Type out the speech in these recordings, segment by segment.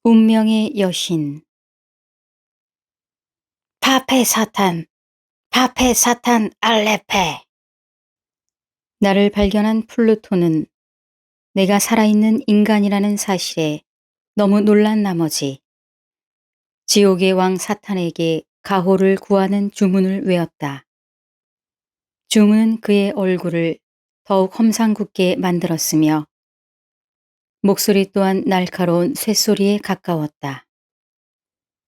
운명의 여신. 파페 사탄, 파페 사탄 알레페. 나를 발견한 플루토는 내가 살아있는 인간이라는 사실에 너무 놀란 나머지 지옥의 왕 사탄에게 가호를 구하는 주문을 외웠다. 주문은 그의 얼굴을 더욱 험상궂게 만들었으며 목소리 또한 날카로운 쇳소리에 가까웠다.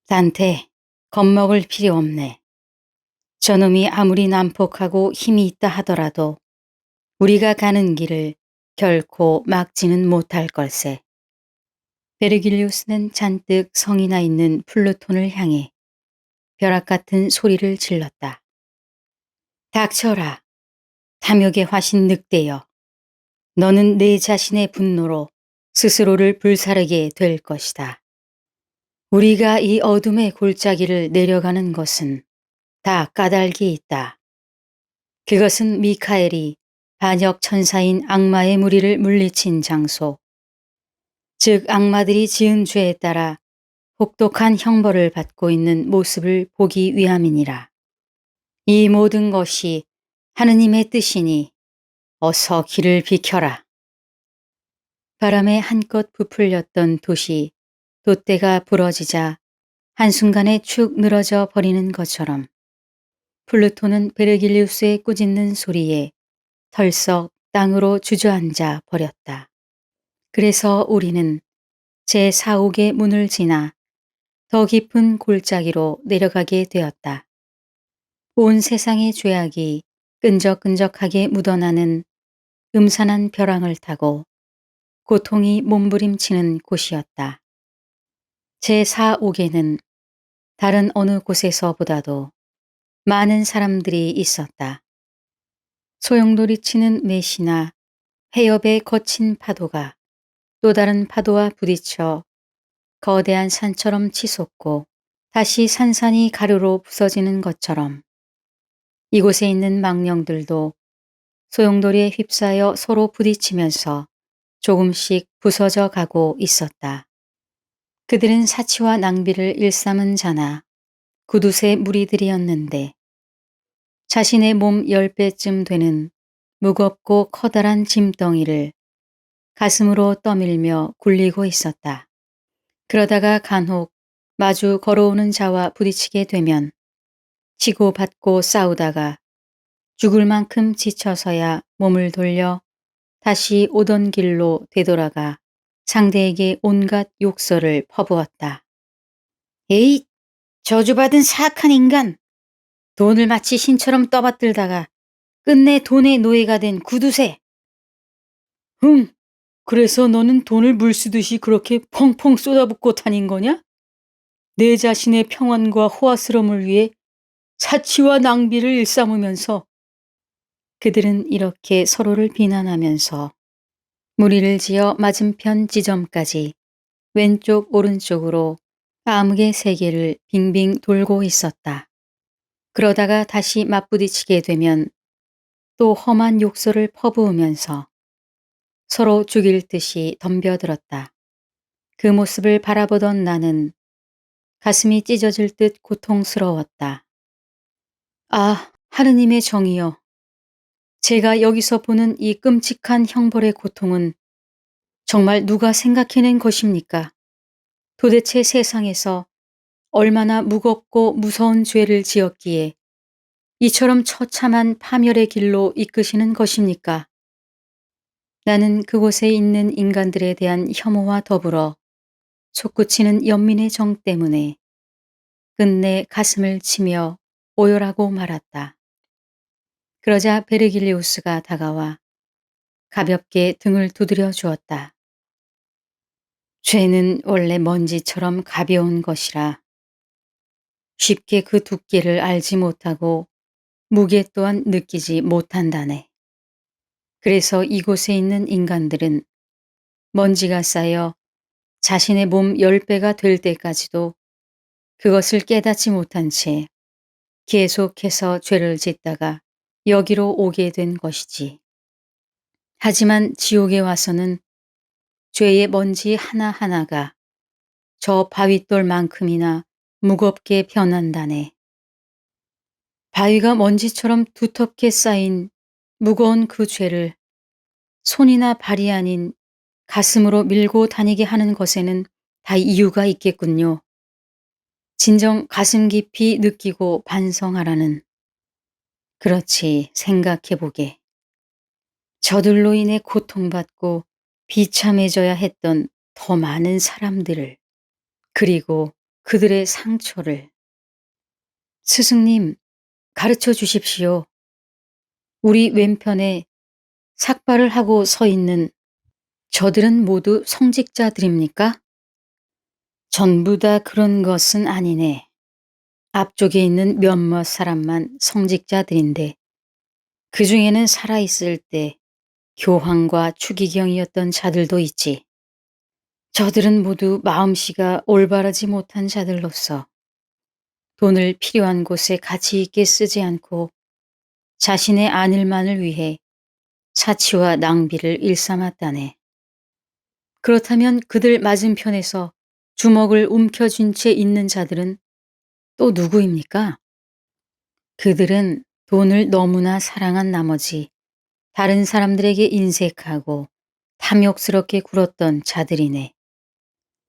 단테, 겁먹을 필요 없네. 저놈이 아무리 난폭하고 힘이 있다 하더라도 우리가 가는 길을 결코 막지는 못할 걸세. 베르길리우스는 잔뜩 성이 나 있는 플루톤을 향해 벼락 같은 소리를 질렀다. 닥쳐라. 탐욕의 화신 늑대여. 너는 내 자신의 분노로 스스로를 불사르게 될 것이다. 우리가 이 어둠의 골짜기를 내려가는 것은 다 까닭이 있다. 그것은 미카엘이 반역 천사인 악마의 무리를 물리친 장소, 즉 악마들이 지은 죄에 따라 혹독한 형벌을 받고 있는 모습을 보기 위함이니라. 이 모든 것이 하느님의 뜻이니 어서 길을 비켜라. 바람에 한껏 부풀렸던 돛이 돛대가 부러지자 한순간에 축 늘어져 버리는 것처럼 플루토는 베르길리우스의 꾸짖는 소리에 털썩 땅으로 주저앉아 버렸다. 그래서 우리는 제4옥의 문을 지나 더 깊은 골짜기로 내려가게 되었다. 온 세상의 죄악이 끈적끈적하게 묻어나는 음산한 벼랑을 타고 고통이 몸부림치는 곳이었다. 제4옥에는 다른 어느 곳에서보다도 많은 사람들이 있었다. 소용돌이 치는 메시나 해협의 거친 파도가 또 다른 파도와 부딪혀 거대한 산처럼 치솟고 다시 산산이 가루로 부서지는 것처럼 이곳에 있는 망령들도 소용돌이에 휩싸여 서로 부딪히면서 조금씩 부서져 가고 있었다. 그들은 사치와 낭비를 일삼은 자나 구두쇠 무리들이었는데 자신의 몸 10배쯤 되는 무겁고 커다란 짐덩이를 가슴으로 떠밀며 굴리고 있었다. 그러다가 간혹 마주 걸어오는 자와 부딪히게 되면 치고받고 싸우다가 죽을 만큼 지쳐서야 몸을 돌려 다시 오던 길로 되돌아가 상대에게 온갖 욕설을 퍼부었다. 에잇! 저주받은 사악한 인간! 돈을 마치 신처럼 떠받들다가 끝내 돈의 노예가 된 구두쇠! 흥! 그래서 너는 돈을 물 쓰듯이 그렇게 펑펑 쏟아붓고 다닌 거냐? 내 자신의 평안과 호화스러움을 위해 사치와 낭비를 일삼으면서. 그들은 이렇게 서로를 비난하면서 무리를 지어 맞은편 지점까지 왼쪽 오른쪽으로 암흑의 세계를 빙빙 돌고 있었다. 그러다가 다시 맞부딪히게 되면 또 험한 욕설을 퍼부으면서 서로 죽일 듯이 덤벼들었다. 그 모습을 바라보던 나는 가슴이 찢어질 듯 고통스러웠다. 아, 하느님의 정의여. 제가 여기서 보는 이 끔찍한 형벌의 고통은 정말 누가 생각해낸 것입니까? 도대체 세상에서 얼마나 무겁고 무서운 죄를 지었기에 이처럼 처참한 파멸의 길로 이끄시는 것입니까? 나는 그곳에 있는 인간들에 대한 혐오와 더불어 솟구치는 연민의 정 때문에 끝내 가슴을 치며 오열하고 말았다. 그러자 베르길리우스가 다가와 가볍게 등을 두드려 주었다. 죄는 원래 먼지처럼 가벼운 것이라 쉽게 그 두께를 알지 못하고 무게 또한 느끼지 못한다네. 그래서 이곳에 있는 인간들은 먼지가 쌓여 자신의 몸 10배가 될 때까지도 그것을 깨닫지 못한 채 계속해서 죄를 짓다가 여기로 오게 된 것이지. 하지만 지옥에 와서는 죄의 먼지 하나하나가 저 바윗돌만큼이나 무겁게 변한다네. 바위가 먼지처럼 두텁게 쌓인 무거운 그 죄를 손이나 발이 아닌 가슴으로 밀고 다니게 하는 것에는 다 이유가 있겠군요. 진정 가슴 깊이 느끼고 반성하라는. 그렇지, 생각해보게. 저들로 인해 고통받고 비참해져야 했던 더 많은 사람들을, 그리고 그들의 상처를. 스승님, 가르쳐 주십시오. 우리 왼편에 삭발을 하고 서 있는 저들은 모두 성직자들입니까? 전부 다 그런 것은 아니네. 앞쪽에 있는 몇몇 사람만 성직자들인데 그 중에는 살아있을 때 교황과 추기경이었던 자들도 있지. 저들은 모두 마음씨가 올바르지 못한 자들로서 돈을 필요한 곳에 가치 있게 쓰지 않고 자신의 안일만을 위해 사치와 낭비를 일삼았다네. 그렇다면 그들 맞은편에서 주먹을 움켜쥔 채 있는 자들은 또 누구입니까? 그들은 돈을 너무나 사랑한 나머지 다른 사람들에게 인색하고 탐욕스럽게 굴었던 자들이네.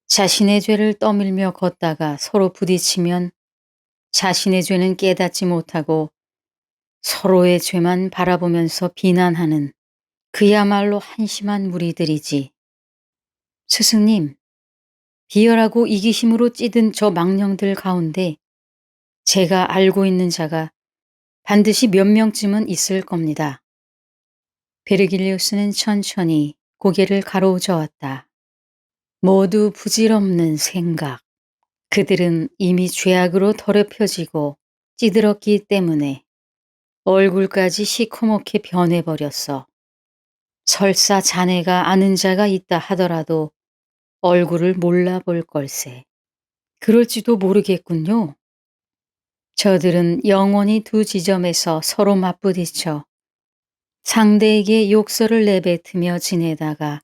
자신의 죄를 떠밀며 걷다가 서로 부딪히면 자신의 죄는 깨닫지 못하고 서로의 죄만 바라보면서 비난하는 그야말로 한심한 무리들이지. 스승님, 비열하고 이기심으로 찌든 저 망령들 가운데 제가 알고 있는 자가 반드시 몇 명쯤은 있을 겁니다. 베르길리우스는 천천히 고개를 가로저었다. 모두 부질없는 생각. 그들은 이미 죄악으로 더럽혀지고 찌들었기 때문에 얼굴까지 시커멓게 변해버렸어. 설사 자네가 아는 자가 있다 하더라도 얼굴을 몰라볼 걸세. 그럴지도 모르겠군요. 저들은 영원히 두 지점에서 서로 맞부딪혀 상대에게 욕설을 내뱉으며 지내다가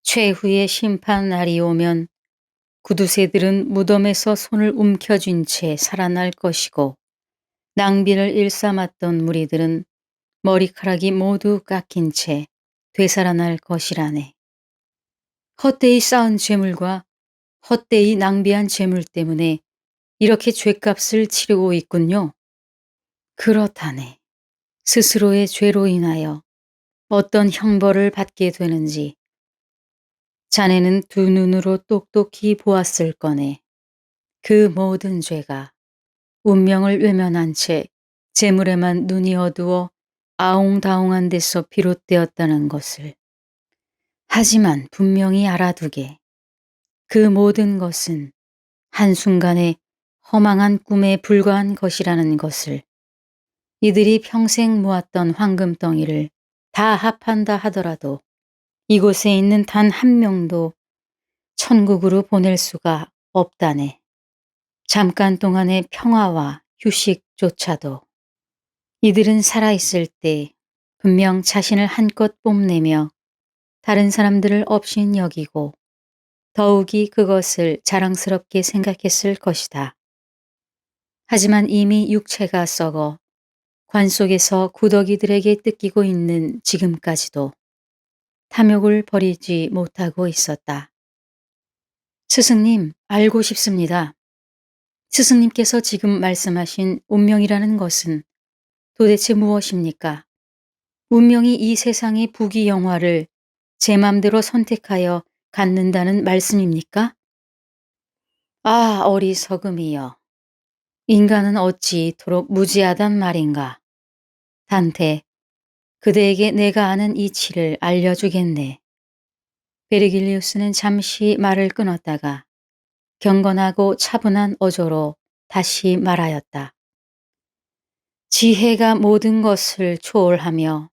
최후의 심판 날이 오면 구두쇠들은 무덤에서 손을 움켜쥔 채 살아날 것이고 낭비를 일삼았던 무리들은 머리카락이 모두 깎인 채 되살아날 것이라네. 헛되이 쌓은 재물과 헛되이 낭비한 재물 때문에 이렇게 죗값을 치르고 있군요. 그렇다네. 스스로의 죄로 인하여 어떤 형벌을 받게 되는지 자네는 두 눈으로 똑똑히 보았을 거네. 그 모든 죄가 운명을 외면한 채 재물에만 눈이 어두워 아웅다웅한 데서 비롯되었다는 것을. 하지만 분명히 알아두게. 그 모든 것은 한순간에 허망한 꿈에 불과한 것이라는 것을. 이들이 평생 모았던 황금덩이를 다 합한다 하더라도 이곳에 있는 단 한 명도 천국으로 보낼 수가 없다네. 잠깐 동안의 평화와 휴식조차도. 이들은 살아있을 때 분명 자신을 한껏 뽐내며 다른 사람들을 업신여기고 더욱이 그것을 자랑스럽게 생각했을 것이다. 하지만 이미 육체가 썩어 관 속에서 구더기들에게 뜯기고 있는 지금까지도 탐욕을 버리지 못하고 있었다. 스승님, 알고 싶습니다. 스승님께서 지금 말씀하신 운명이라는 것은 도대체 무엇입니까? 운명이 이 세상의 부귀영화를 제 맘대로 선택하여 갖는다는 말씀입니까? 아, 어리석음이여. 인간은 어찌 이토록 무지하단 말인가. 단테, 그대에게 내가 아는 이치를 알려주겠네. 베르길리우스는 잠시 말을 끊었다가 경건하고 차분한 어조로 다시 말하였다. 지혜가 모든 것을 초월하며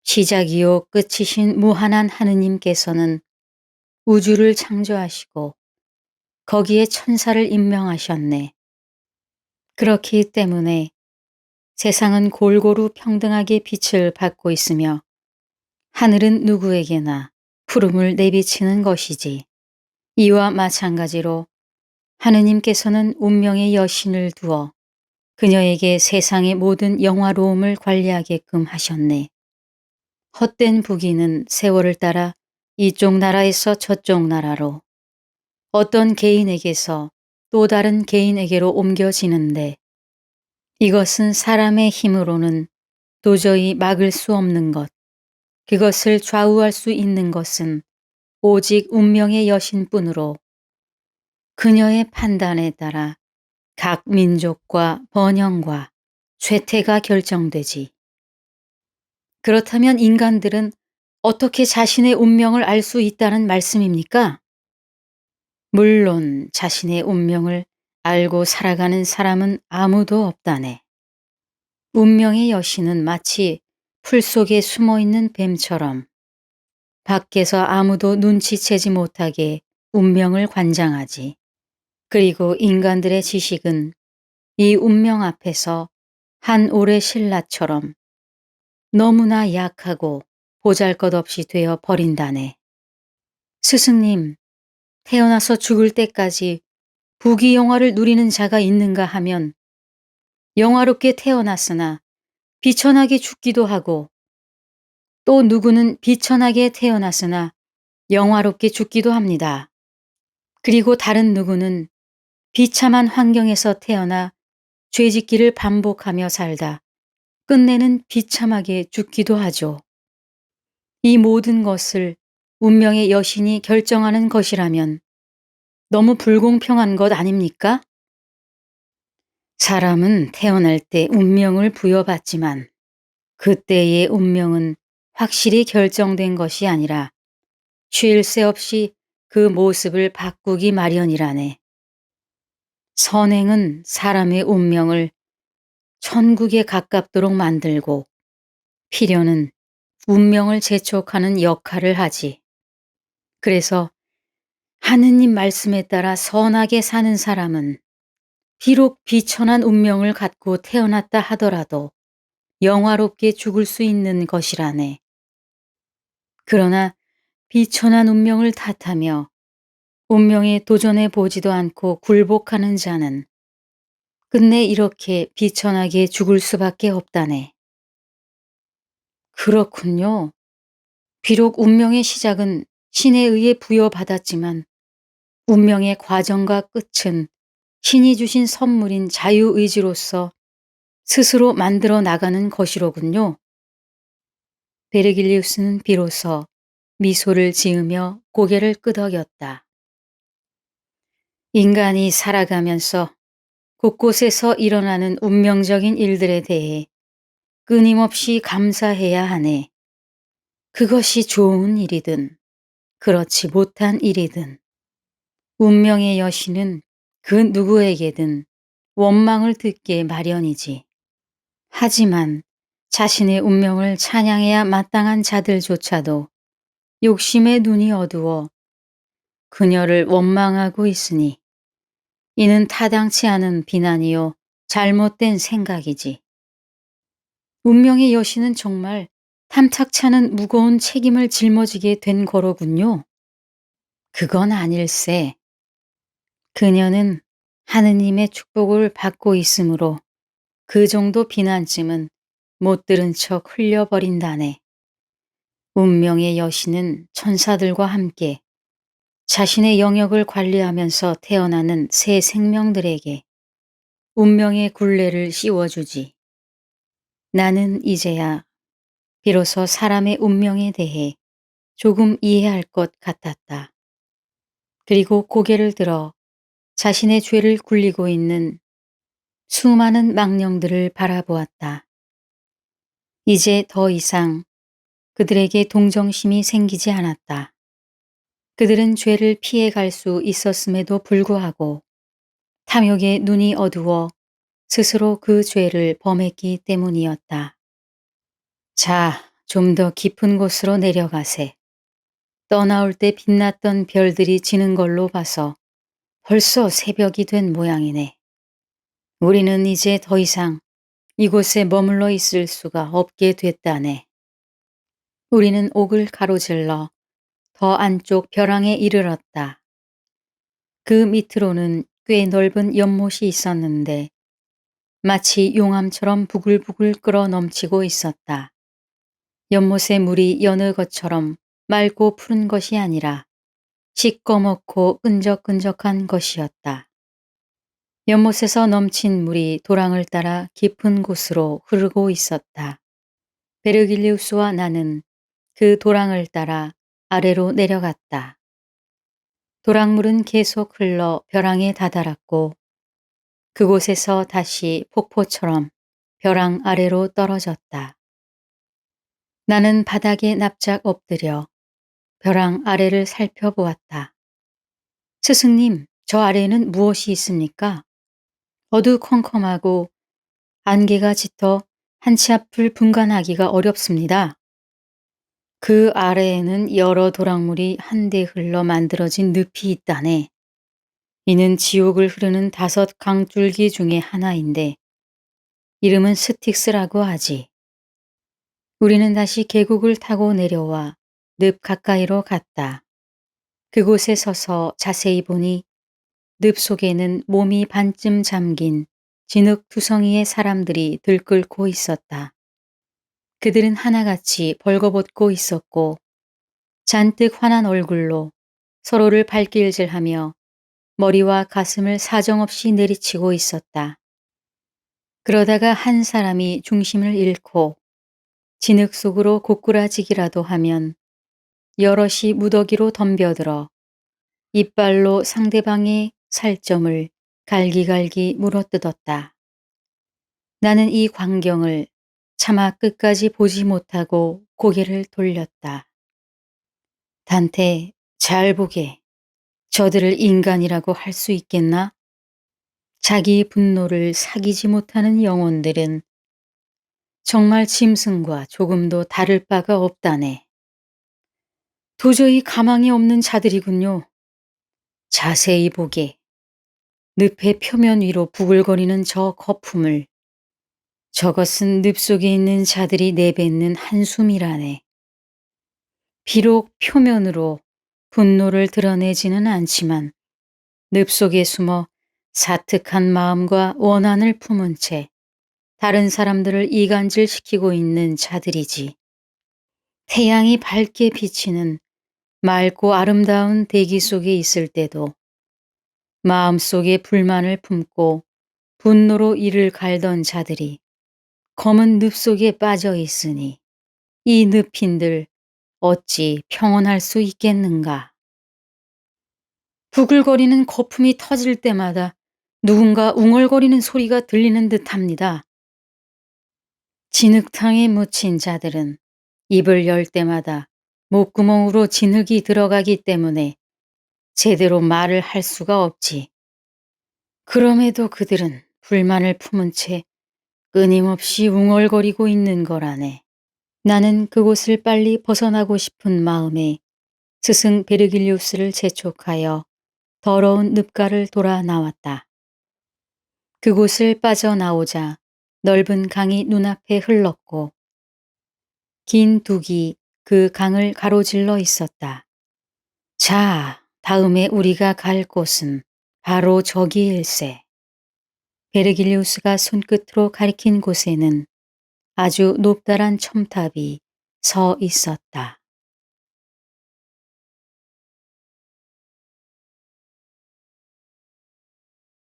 시작이요 끝이신 무한한 하느님께서는 우주를 창조하시고 거기에 천사를 임명하셨네. 그렇기 때문에 세상은 골고루 평등하게 빛을 받고 있으며 하늘은 누구에게나 푸름을 내비치는 것이지. 이와 마찬가지로 하느님께서는 운명의 여신을 두어 그녀에게 세상의 모든 영화로움을 관리하게끔 하셨네. 헛된 부귀는 세월을 따라 이쪽 나라에서 저쪽 나라로, 어떤 개인에게서 또 다른 개인에게로 옮겨지는데, 이것은 사람의 힘으로는 도저히 막을 수 없는 것, 그것을 좌우할 수 있는 것은 오직 운명의 여신뿐으로 그녀의 판단에 따라 각 민족과 번영과 쇠퇴가 결정되지. 그렇다면 인간들은 어떻게 자신의 운명을 알 수 있다는 말씀입니까? 물론 자신의 운명을 알고 살아가는 사람은 아무도 없다네. 운명의 여신은 마치 풀 속에 숨어있는 뱀처럼 밖에서 아무도 눈치채지 못하게 운명을 관장하지. 그리고 인간들의 지식은 이 운명 앞에서 한 올의 신라처럼 너무나 약하고 보잘것없이 되어 버린다네. 스승님, 태어나서 죽을 때까지 부귀영화를 누리는 자가 있는가 하면 영화롭게 태어났으나 비천하게 죽기도 하고, 또 누구는 비천하게 태어났으나 영화롭게 죽기도 합니다. 그리고 다른 누구는 비참한 환경에서 태어나 죄짓기를 반복하며 살다 끝내는 비참하게 죽기도 하죠. 이 모든 것을 운명의 여신이 결정하는 것이라면 너무 불공평한 것 아닙니까? 사람은 태어날 때 운명을 부여받지만 그때의 운명은 확실히 결정된 것이 아니라 쉴 새 없이 그 모습을 바꾸기 마련이라네. 선행은 사람의 운명을 천국에 가깝도록 만들고 필연은 운명을 재촉하는 역할을 하지. 그래서 하느님 말씀에 따라 선하게 사는 사람은 비록 비천한 운명을 갖고 태어났다 하더라도 영화롭게 죽을 수 있는 것이라네. 그러나 비천한 운명을 탓하며 운명에 도전해 보지도 않고 굴복하는 자는 끝내 이렇게 비천하게 죽을 수밖에 없다네. 그렇군요. 비록 운명의 시작은 신에 의해 부여받았지만 운명의 과정과 끝은 신이 주신 선물인 자유의지로서 스스로 만들어 나가는 것이로군요. 베르길리우스는 비로소 미소를 지으며 고개를 끄덕였다. 인간이 살아가면서 곳곳에서 일어나는 운명적인 일들에 대해 끊임없이 감사해야 하네. 그것이 좋은 일이든 그렇지 못한 일이든 운명의 여신은 그 누구에게든 원망을 듣게 마련이지. 하지만 자신의 운명을 찬양해야 마땅한 자들조차도 욕심의 눈이 어두워 그녀를 원망하고 있으니 이는 타당치 않은 비난이요 잘못된 생각이지. 운명의 여신은 정말 탐탁치 않은 무거운 책임을 짊어지게 된 거로군요. 그건 아닐세. 그녀는 하느님의 축복을 받고 있으므로 그 정도 비난쯤은 못 들은 척 흘려버린다네. 운명의 여신은 천사들과 함께 자신의 영역을 관리하면서 태어나는 새 생명들에게 운명의 굴레를 씌워주지. 나는 이제야 비로소 사람의 운명에 대해 조금 이해할 것 같았다. 그리고 고개를 들어 자신의 죄를 굴리고 있는 수많은 망령들을 바라보았다. 이제 더 이상 그들에게 동정심이 생기지 않았다. 그들은 죄를 피해갈 수 있었음에도 불구하고 탐욕에 눈이 어두워 스스로 그 죄를 범했기 때문이었다. 자, 좀 더 깊은 곳으로 내려가세. 떠나올 때 빛났던 별들이 지는 걸로 봐서 벌써 새벽이 된 모양이네. 우리는 이제 더 이상 이곳에 머물러 있을 수가 없게 됐다네. 우리는 옥을 가로질러 더 안쪽 벼랑에 이르렀다. 그 밑으로는 꽤 넓은 연못이 있었는데 마치 용암처럼 부글부글 끓어 넘치고 있었다. 연못의 물이 여느 것처럼 맑고 푸른 것이 아니라 시꺼멓고 끈적끈적한 것이었다. 연못에서 넘친 물이 도랑을 따라 깊은 곳으로 흐르고 있었다. 베르길리우스와 나는 그 도랑을 따라 아래로 내려갔다. 도랑물은 계속 흘러 벼랑에 다다랐고 그곳에서 다시 폭포처럼 벼랑 아래로 떨어졌다. 나는 바닥에 납작 엎드려 벼랑 아래를 살펴보았다. 스승님, 저 아래에는 무엇이 있습니까? 어두컴컴하고 안개가 짙어 한치 앞을 분간하기가 어렵습니다. 그 아래에는 여러 도랑물이 한데 흘러 만들어진 늪이 있다네. 이는 지옥을 흐르는 5 강줄기 중에 하나인데 이름은 스틱스라고 하지. 우리는 다시 계곡을 타고 내려와 늪 가까이로 갔다. 그곳에 서서 자세히 보니 늪 속에는 몸이 반쯤 잠긴 진흙투성이의 사람들이 들끓고 있었다. 그들은 하나같이 벌거벗고 있었고 잔뜩 화난 얼굴로 서로를 발길질하며 머리와 가슴을 사정없이 내리치고 있었다. 그러다가 한 사람이 중심을 잃고 진흙 속으로 고꾸라지기라도 하면 여럿이 무더기로 덤벼들어 이빨로 상대방의 살점을 갈기갈기 물어뜯었다. 나는 이 광경을 차마 끝까지 보지 못하고 고개를 돌렸다. 단테, 잘 보게. 저들을 인간이라고 할 수 있겠나? 자기 분노를 사귀지 못하는 영혼들은 정말 짐승과 조금도 다를 바가 없다네. 도저히 가망이 없는 자들이군요. 자세히 보게. 늪의 표면 위로 부글거리는 저 거품을. 저것은 늪 속에 있는 자들이 내뱉는 한숨이라네. 비록 표면으로 분노를 드러내지는 않지만 늪 속에 숨어 사특한 마음과 원한을 품은 채 다른 사람들을 이간질시키고 있는 자들이지. 태양이 밝게 비치는 맑고 아름다운 대기 속에 있을 때도 마음속에 불만을 품고 분노로 이를 갈던 자들이 검은 늪 속에 빠져 있으니 이 늪인들 어찌 평온할 수 있겠는가. 부글거리는 거품이 터질 때마다 누군가 웅얼거리는 소리가 들리는 듯합니다. 진흙탕에 묻힌 자들은 입을 열 때마다 목구멍으로 진흙이 들어가기 때문에 제대로 말을 할 수가 없지. 그럼에도 그들은 불만을 품은 채 끊임없이 웅얼거리고 있는 거라네. 나는 그곳을 빨리 벗어나고 싶은 마음에 스승 베르길리우스를 재촉하여 더러운 늪가를 돌아 나왔다. 그곳을 빠져나오자 넓은 강이 눈앞에 흘렀고 긴 둑이 그 강을 가로질러 있었다. 자, 다음에 우리가 갈 곳은 바로 저기일세. 베르길리우스가 손끝으로 가리킨 곳에는 아주 높다란 첨탑이 서 있었다.